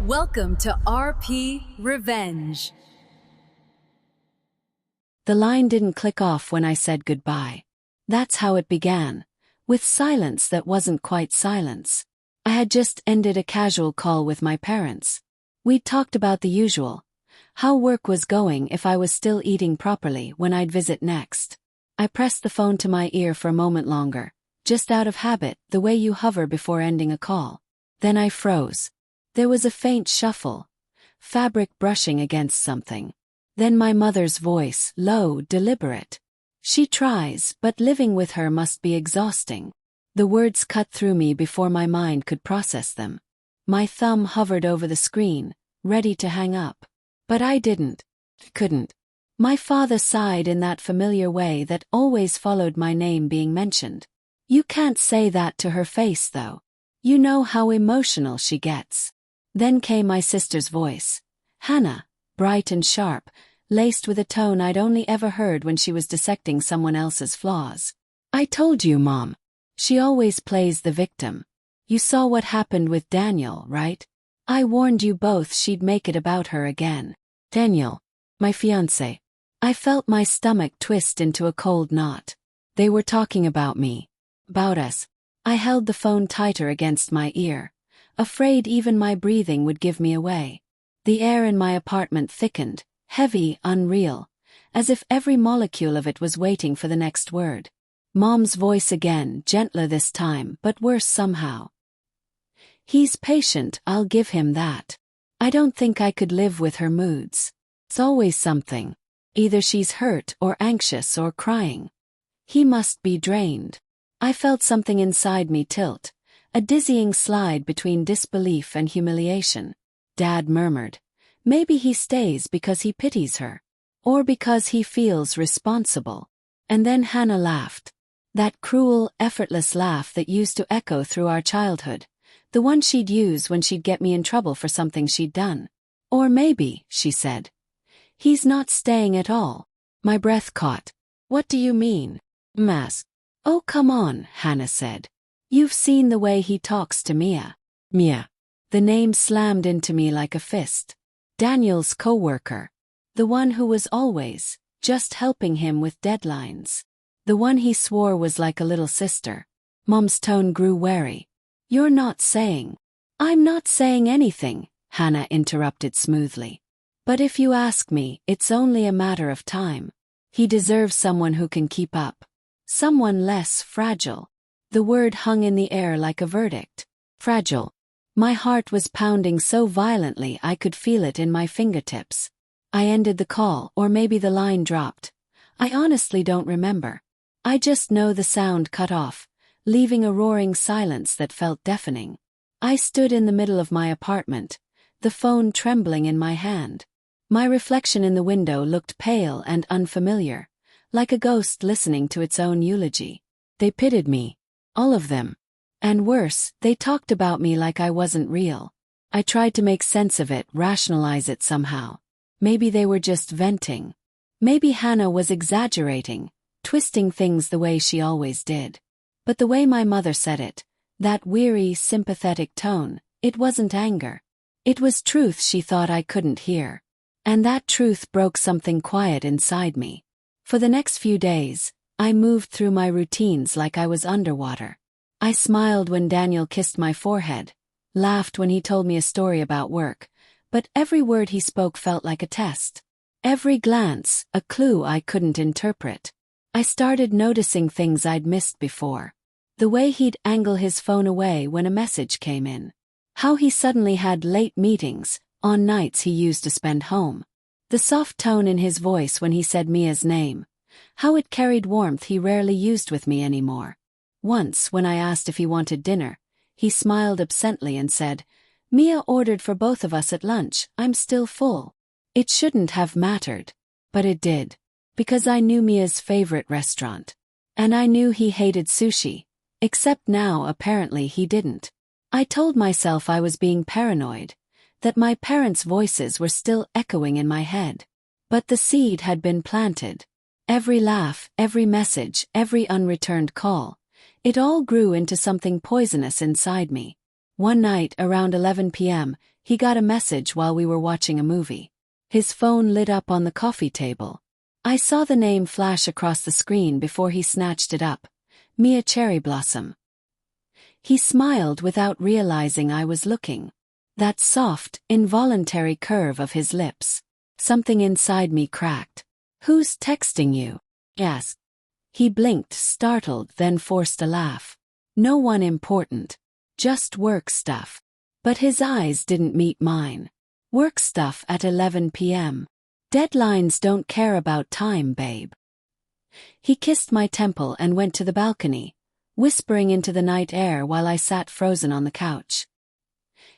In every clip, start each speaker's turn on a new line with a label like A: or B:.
A: Welcome to RP Revenge.
B: The line didn't click off when I said goodbye. That's how it began, with silence that wasn't quite silence. I had just ended a casual call with my parents. We'd talked about the usual, how work was going, if I was still eating properly, when I'd visit next. I pressed the phone to my ear for a moment longer, just out of habit, the way you hover before ending a call. Then I froze. There was a faint shuffle, fabric brushing against something. Then my mother's voice, low, deliberate. She tries, but living with her must be exhausting. The words cut through me before my mind could process them. My thumb hovered over the screen, ready to hang up. But I couldn't. My father sighed in that familiar way that always followed my name being mentioned. You can't say that to her face, though. You know how emotional she gets. Then came my sister's voice. Hannah, bright and sharp, laced with a tone I'd only ever heard when she was dissecting someone else's flaws. I told you, Mom. She always plays the victim. You saw what happened with Daniel, right? I warned you both she'd make it about her again. Daniel, my fiancé. I felt my stomach twist into a cold knot. They were talking about me. About us. I held the phone tighter against my ear, afraid even my breathing would give me away. The air in my apartment thickened, heavy, unreal, as if every molecule of it was waiting for the next word. Mom's voice again, gentler this time, but worse somehow. He's patient, I'll give him that. I don't think I could live with her moods. It's always something. Either she's hurt or anxious or crying. He must be drained. I felt something inside me tilt, a dizzying slide between disbelief and humiliation. Dad murmured, maybe he stays because he pities her, or because he feels responsible. And then Hannah laughed. That cruel, effortless laugh that used to echo through our childhood, the one she'd use when she'd get me in trouble for something she'd done. Or maybe, she said, he's not staying at all. My breath caught. What do you mean? Mask. Oh, come on, Hannah said. You've seen the way he talks to Mia. Mia. The name slammed into me like a fist. Daniel's co-worker. The one who was always just helping him with deadlines. The one he swore was like a little sister. Mom's tone grew wary. You're not saying. I'm not saying anything, Hannah interrupted smoothly. But if you ask me, it's only a matter of time. He deserves someone who can keep up. Someone less fragile. The word hung in the air like a verdict. Fragile. My heart was pounding so violently I could feel it in my fingertips. I ended the call, or maybe the line dropped. I honestly don't remember. I just know the sound cut off, leaving a roaring silence that felt deafening. I stood in the middle of my apartment, the phone trembling in my hand. My reflection in the window looked pale and unfamiliar, like a ghost listening to its own eulogy. They pitied me. All of them. And worse, they talked about me like I wasn't real. I tried to make sense of it, rationalize it somehow. Maybe they were just venting. Maybe Hannah was exaggerating, twisting things the way she always did. But the way my mother said it, that weary, sympathetic tone, it wasn't anger. It was truth she thought I couldn't hear. And that truth broke something quiet inside me. For the next few days, I moved through my routines like I was underwater. I smiled when Daniel kissed my forehead, laughed when he told me a story about work, but every word he spoke felt like a test. Every glance, a clue I couldn't interpret. I started noticing things I'd missed before. The way he'd angle his phone away when a message came in. How he suddenly had late meetings, on nights he used to spend home. The soft tone in his voice when he said Mia's name. How it carried warmth he rarely used with me anymore. Once, when I asked if he wanted dinner, he smiled absently and said, Mia ordered for both of us at lunch, I'm still full. It shouldn't have mattered. But it did. Because I knew Mia's favorite restaurant. And I knew he hated sushi. Except now apparently he didn't. I told myself I was being paranoid. That my parents' voices were still echoing in my head. But the seed had been planted. Every laugh, every message, every unreturned call. It all grew into something poisonous inside me. One night, around 11 p.m., he got a message while we were watching a movie. His phone lit up on the coffee table. I saw the name flash across the screen before he snatched it up. Mia Cherry Blossom. He smiled without realizing I was looking. That soft, involuntary curve of his lips. Something inside me cracked. "Who's texting you?" I asked. He blinked, startled, then forced a laugh. "No one important. Just work stuff." But his eyes didn't meet mine. "Work stuff at 11 p.m. Deadlines don't care about time, babe." He kissed my temple and went to the balcony, whispering into the night air while I sat frozen on the couch.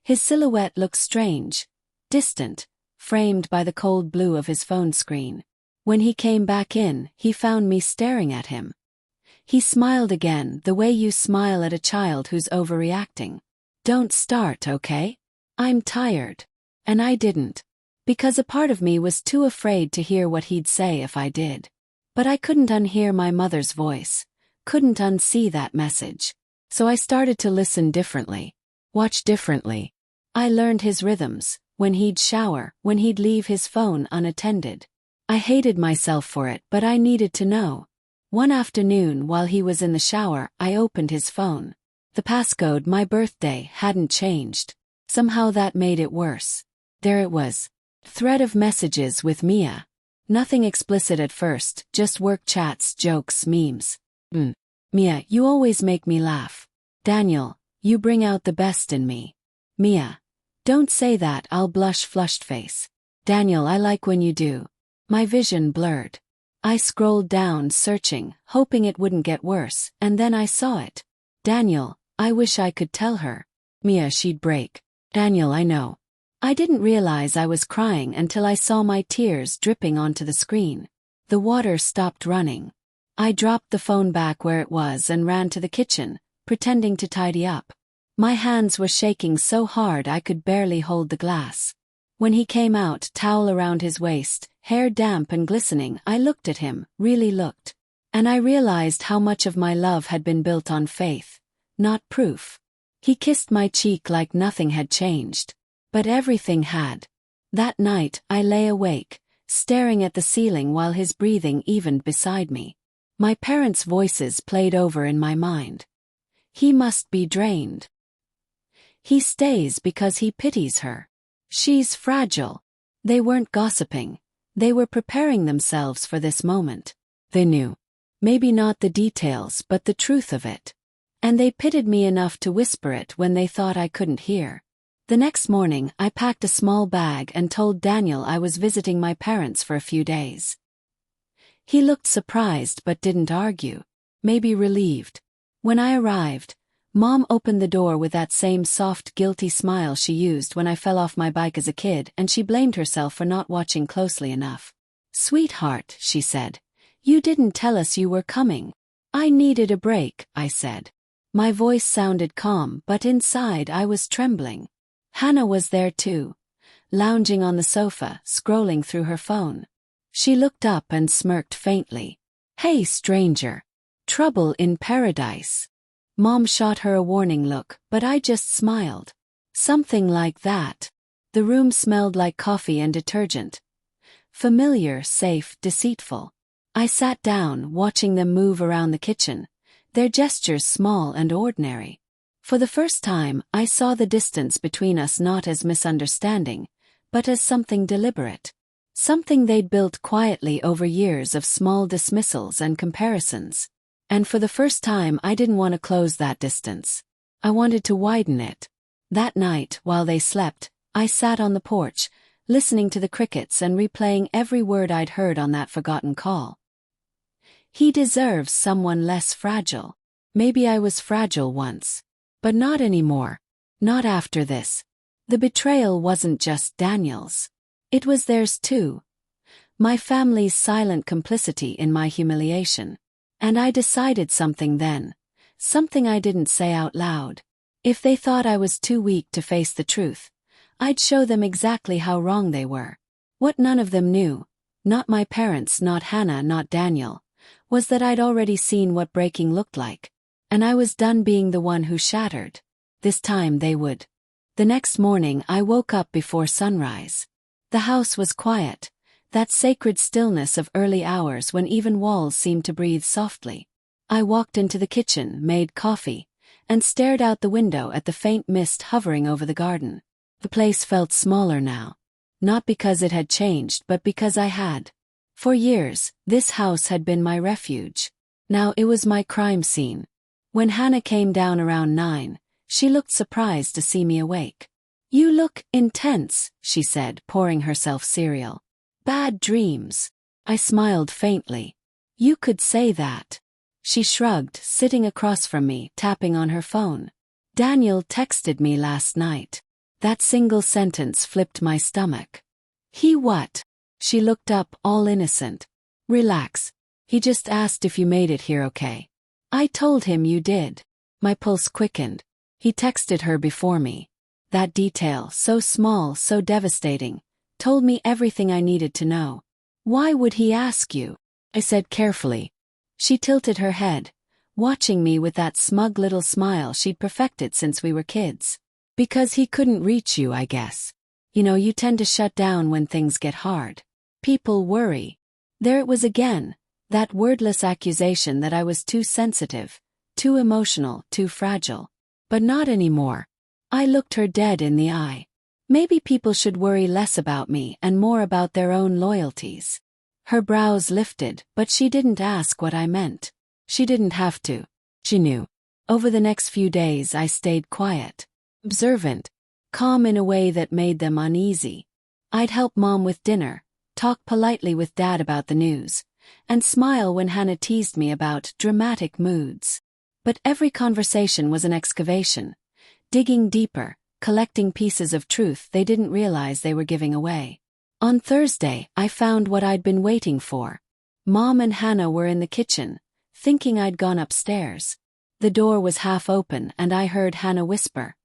B: His silhouette looked strange, distant, framed by the cold blue of his phone screen. When he came back in, he found me staring at him. He smiled again, the way you smile at a child who's overreacting. "Don't start, okay? I'm tired." And I didn't. Because a part of me was too afraid to hear what he'd say if I did. But I couldn't unhear my mother's voice, couldn't unsee that message. So I started to listen differently, watch differently. I learned his rhythms, when he'd shower, when he'd leave his phone unattended. I hated myself for it, but I needed to know. One afternoon, while he was in the shower, I opened his phone. The passcode, my birthday, hadn't changed. Somehow that made it worse. There it was. Thread of messages with Mia. Nothing explicit at first, just work chats, jokes, memes. "Mia, you always make me laugh. Daniel, you bring out the best in me. Mia. Don't say that, I'll blush, flushed face. Daniel, I like when you do." My vision blurred. I scrolled down, searching, hoping it wouldn't get worse, and then I saw it. "Daniel, I wish I could tell her." Mia, she'd break. "Daniel, I know." I didn't realize I was crying until I saw my tears dripping onto the screen. The water stopped running. I dropped the phone back where it was and ran to the kitchen, pretending to tidy up. My hands were shaking so hard I could barely hold the glass. When he came out, towel around his waist, hair damp and glistening, I looked at him, really looked. And I realized how much of my love had been built on faith, not proof. He kissed my cheek like nothing had changed. But everything had. That night, I lay awake, staring at the ceiling while his breathing evened beside me. My parents' voices played over in my mind. "He must be drained. He stays because he pities her. She's fragile." They weren't gossiping. They were preparing themselves for this moment. They knew. Maybe not the details, but the truth of it. And they pitied me enough to whisper it when they thought I couldn't hear. The next morning, I packed a small bag and told Daniel I was visiting my parents for a few days. He looked surprised but didn't argue. Maybe relieved. When I arrived, Mom opened the door with that same soft, guilty smile she used when I fell off my bike as a kid, and she blamed herself for not watching closely enough. "Sweetheart," she said, "you didn't tell us you were coming." "I needed a break," I said. My voice sounded calm, but inside I was trembling. Hannah was there too, lounging on the sofa, scrolling through her phone. She looked up and smirked faintly. "Hey, stranger. Trouble in paradise." Mom shot her a warning look, but I just smiled. Something like that. The room smelled like coffee and detergent. Familiar, safe, deceitful. I sat down, watching them move around the kitchen, their gestures small and ordinary. For the first time, I saw the distance between us not as misunderstanding, but as something deliberate. Something they'd built quietly over years of small dismissals and comparisons. And for the first time, I didn't want to close that distance. I wanted to widen it. That night, while they slept, I sat on the porch, listening to the crickets and replaying every word I'd heard on that forgotten call. He deserves someone less fragile. Maybe I was fragile once. But not anymore. Not after this. The betrayal wasn't just Daniel's. It was theirs too. My family's silent complicity in my humiliation. And I decided something then. Something I didn't say out loud. If they thought I was too weak to face the truth, I'd show them exactly how wrong they were. What none of them knew, not my parents, not Hannah, not Daniel, was that I'd already seen what breaking looked like. And I was done being the one who shattered. This time they would. The next morning I woke up before sunrise. The house was quiet, that sacred stillness of early hours when even walls seemed to breathe softly. I walked into the kitchen, made coffee, and stared out the window at the faint mist hovering over the garden. The place felt smaller now. Not because it had changed, but because I had. For years, this house had been my refuge. Now it was my crime scene. When Hannah came down around 9, she looked surprised to see me awake. "You look intense," she said, pouring herself cereal. "Bad dreams." I smiled faintly. "You could say that." She shrugged, sitting across from me, tapping on her phone. "Daniel texted me last night." That single sentence flipped my stomach. "He what?" She looked up, all innocent. "Relax. He just asked if you made it here okay." "I told him you did." My pulse quickened. He texted her before me. That detail, so small, so devastating, told me everything I needed to know. "Why would he ask you?" I said carefully. She tilted her head, watching me with that smug little smile she'd perfected since we were kids. "Because he couldn't reach you, I guess. You know, you tend to shut down when things get hard. People worry." There it was again, that wordless accusation that I was too sensitive, too emotional, too fragile. But not anymore. I looked her dead in the eye. Maybe people should worry less about me and more about their own loyalties. Her brows lifted, but she didn't ask what I meant. She didn't have to. She knew. Over the next few days I stayed quiet, observant, calm in a way that made them uneasy. I'd help Mom with dinner, talk politely with Dad about the news, and smile when Hannah teased me about dramatic moods. But every conversation was an excavation, digging deeper, collecting pieces of truth they didn't realize they were giving away. On Thursday, I found what I'd been waiting for. Mom and Hannah were in the kitchen, thinking I'd gone upstairs. The door was half open and I heard Hannah whisper,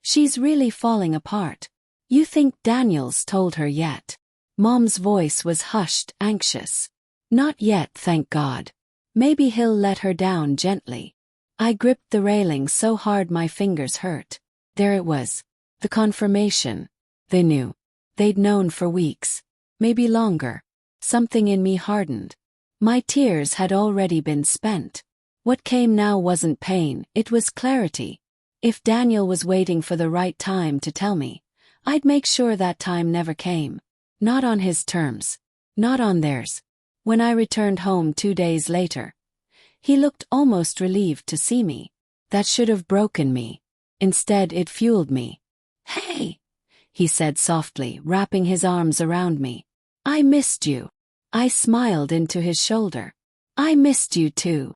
B: "She's really falling apart. You think Daniel's told her yet?" Mom's voice was hushed, anxious. "Not yet, thank God. Maybe he'll let her down gently." I gripped the railing so hard my fingers hurt. There it was. The confirmation. They knew. They'd known for weeks. Maybe longer. Something in me hardened. My tears had already been spent. What came now wasn't pain, it was clarity. If Daniel was waiting for the right time to tell me, I'd make sure that time never came. Not on his terms. Not on theirs. When I returned home 2 days later, he looked almost relieved to see me. That should have broken me. Instead, it fueled me. "Hey," he said softly, wrapping his arms around me. "I missed you." I smiled into his shoulder. "I missed you too."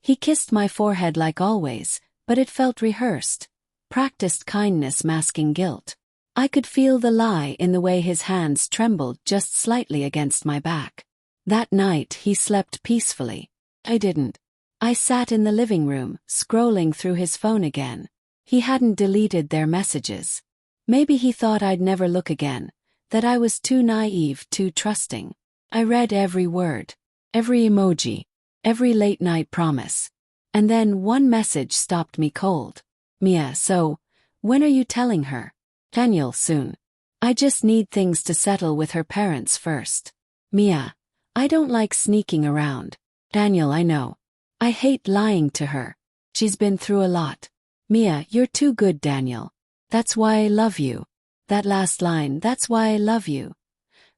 B: He kissed my forehead like always, but it felt rehearsed. Practiced kindness masking guilt. I could feel the lie in the way his hands trembled just slightly against my back. That night he slept peacefully. I didn't. I sat in the living room, scrolling through his phone again. He hadn't deleted their messages. Maybe he thought I'd never look again, that I was too naive, too trusting. I read every word, every emoji, every late-night promise. And then one message stopped me cold. "Mia, so, when are you telling her?" "Daniel, soon. I just need things to settle with her parents first." "Mia, I don't like sneaking around." "Daniel, I know. I hate lying to her. She's been through a lot." "Mia, you're too good, Daniel. That's why I love you." That last line, "that's why I love you,"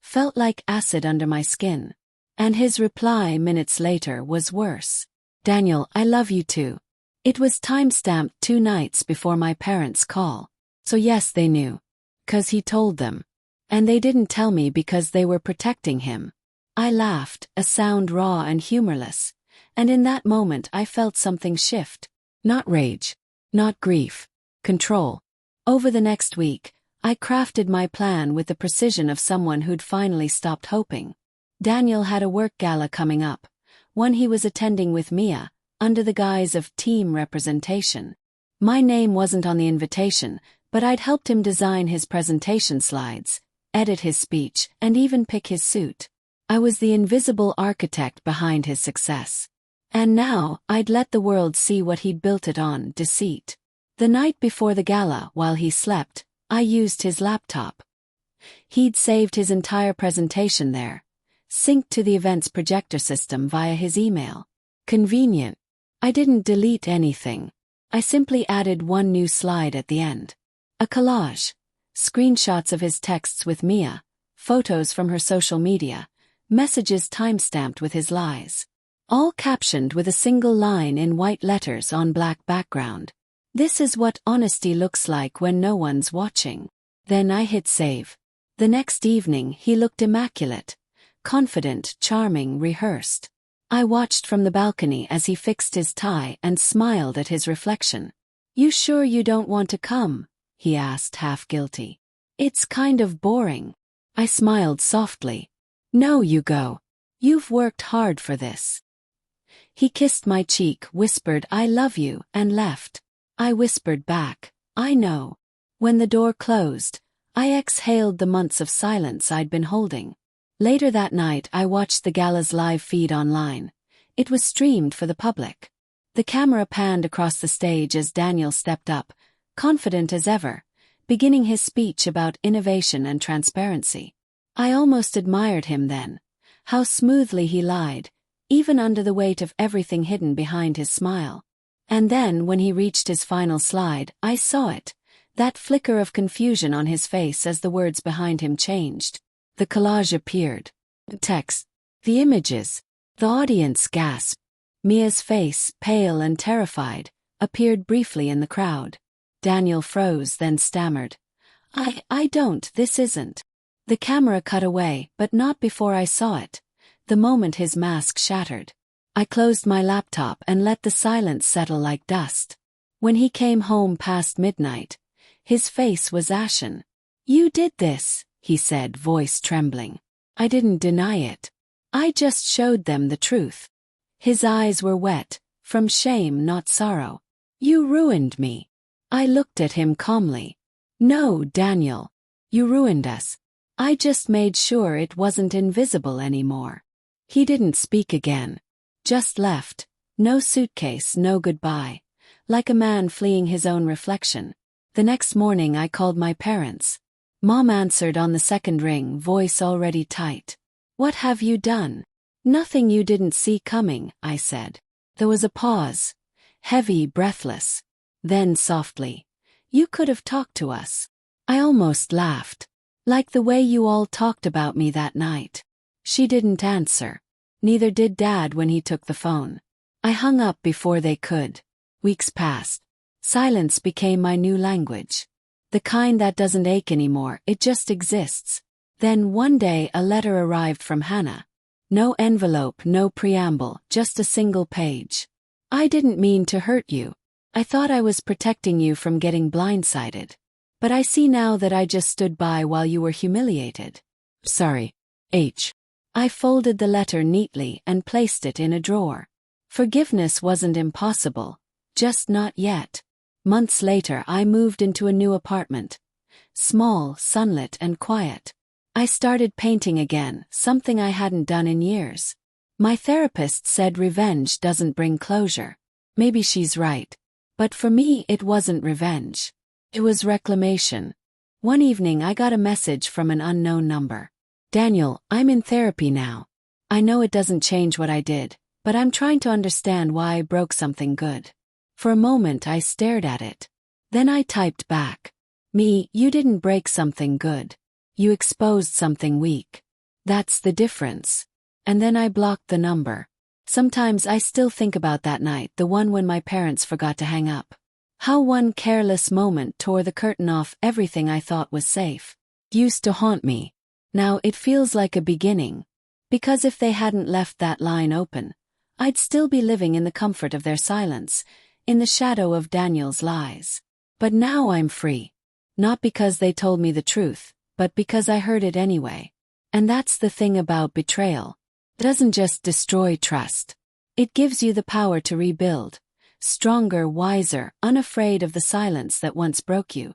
B: felt like acid under my skin. And his reply minutes later was worse. "Daniel, I love you too." It was time-stamped 2 nights before my parents' call. So yes, they knew. 'Cause he told them. And they didn't tell me because they were protecting him. I laughed, a sound raw and humorless, and in that moment I felt something shift. Not rage. Not grief. Control. Over the next week, I crafted my plan with the precision of someone who'd finally stopped hoping. Daniel had a work gala coming up, one he was attending with Mia, under the guise of team representation. My name wasn't on the invitation, but I'd helped him design his presentation slides, edit his speech, and even pick his suit. I was the invisible architect behind his success. And now, I'd let the world see what he'd built it on: deceit. The night before the gala, while he slept, I used his laptop. He'd saved his entire presentation there, synced to the event's projector system via his email. Convenient. I didn't delete anything. I simply added one new slide at the end. A collage. Screenshots of his texts with Mia, photos from her social media, messages timestamped with his lies. All captioned with a single line in white letters on black background. This is what honesty looks like when no one's watching. Then I hit save. The next evening he looked immaculate, confident, charming, rehearsed. I watched from the balcony as he fixed his tie and smiled at his reflection. "You sure you don't want to come?" he asked, half guilty. "It's kind of boring." I smiled softly. "No, you go. You've worked hard for this." He kissed my cheek, whispered, "I love you," and left. I whispered back, "I know." When the door closed, I exhaled the months of silence I'd been holding. Later that night I watched the gala's live feed online. It was streamed for the public. The camera panned across the stage as Daniel stepped up, confident as ever, beginning his speech about innovation and transparency. I almost admired him then. How smoothly he lied, even under the weight of everything hidden behind his smile. And then, when he reached his final slide, I saw it, that flicker of confusion on his face as the words behind him changed. The collage appeared. The text. The images. The audience gasped. Mia's face, pale and terrified, appeared briefly in the crowd. Daniel froze, then stammered. I don't, this isn't." The camera cut away, but not before I saw it. The moment his mask shattered. I closed my laptop and let the silence settle like dust. When he came home past midnight, his face was ashen. "You did this," he said, voice trembling. I didn't deny it. I just showed them the truth. His eyes were wet, from shame, not sorrow. "You ruined me." I looked at him calmly. "No, Daniel. You ruined us. I just made sure it wasn't invisible anymore." He didn't speak again. Just left. No suitcase, no goodbye. Like a man fleeing his own reflection. The next morning I called my parents. Mom answered on the second ring, voice already tight. "What have you done?" "Nothing you didn't see coming," I said. There was a pause. Heavy, breathless. Then softly. "You could have talked to us." I almost laughed. "Like the way you all talked about me that night." She didn't answer. Neither did Dad when he took the phone. I hung up before they could. Weeks passed. Silence became my new language. The kind that doesn't ache anymore, it just exists. Then one day a letter arrived from Hannah. No envelope, no preamble, just a single page. "I didn't mean to hurt you. I thought I was protecting you from getting blindsided. But I see now that I just stood by while you were humiliated. Sorry. H." I folded the letter neatly and placed it in a drawer. Forgiveness wasn't impossible, just not yet. Months later I moved into a new apartment. Small, sunlit and quiet. I started painting again, something I hadn't done in years. My therapist said revenge doesn't bring closure. Maybe she's right. But for me it wasn't revenge. It was reclamation. One evening I got a message from an unknown number. "Daniel, I'm in therapy now. I know it doesn't change what I did, but I'm trying to understand why I broke something good." For a moment I stared at it. Then I typed back. You didn't break something good. You exposed something weak. That's the difference." And then I blocked the number. Sometimes I still think about that night, the one when my parents forgot to hang up. How one careless moment tore the curtain off everything I thought was safe. It used to haunt me. Now it feels like a beginning. Because if they hadn't left that line open, I'd still be living in the comfort of their silence, in the shadow of Daniel's lies. But now I'm free. Not because they told me the truth, but because I heard it anyway. And that's the thing about betrayal. It doesn't just destroy trust. It gives you the power to rebuild. Stronger, wiser, unafraid of the silence that once broke you.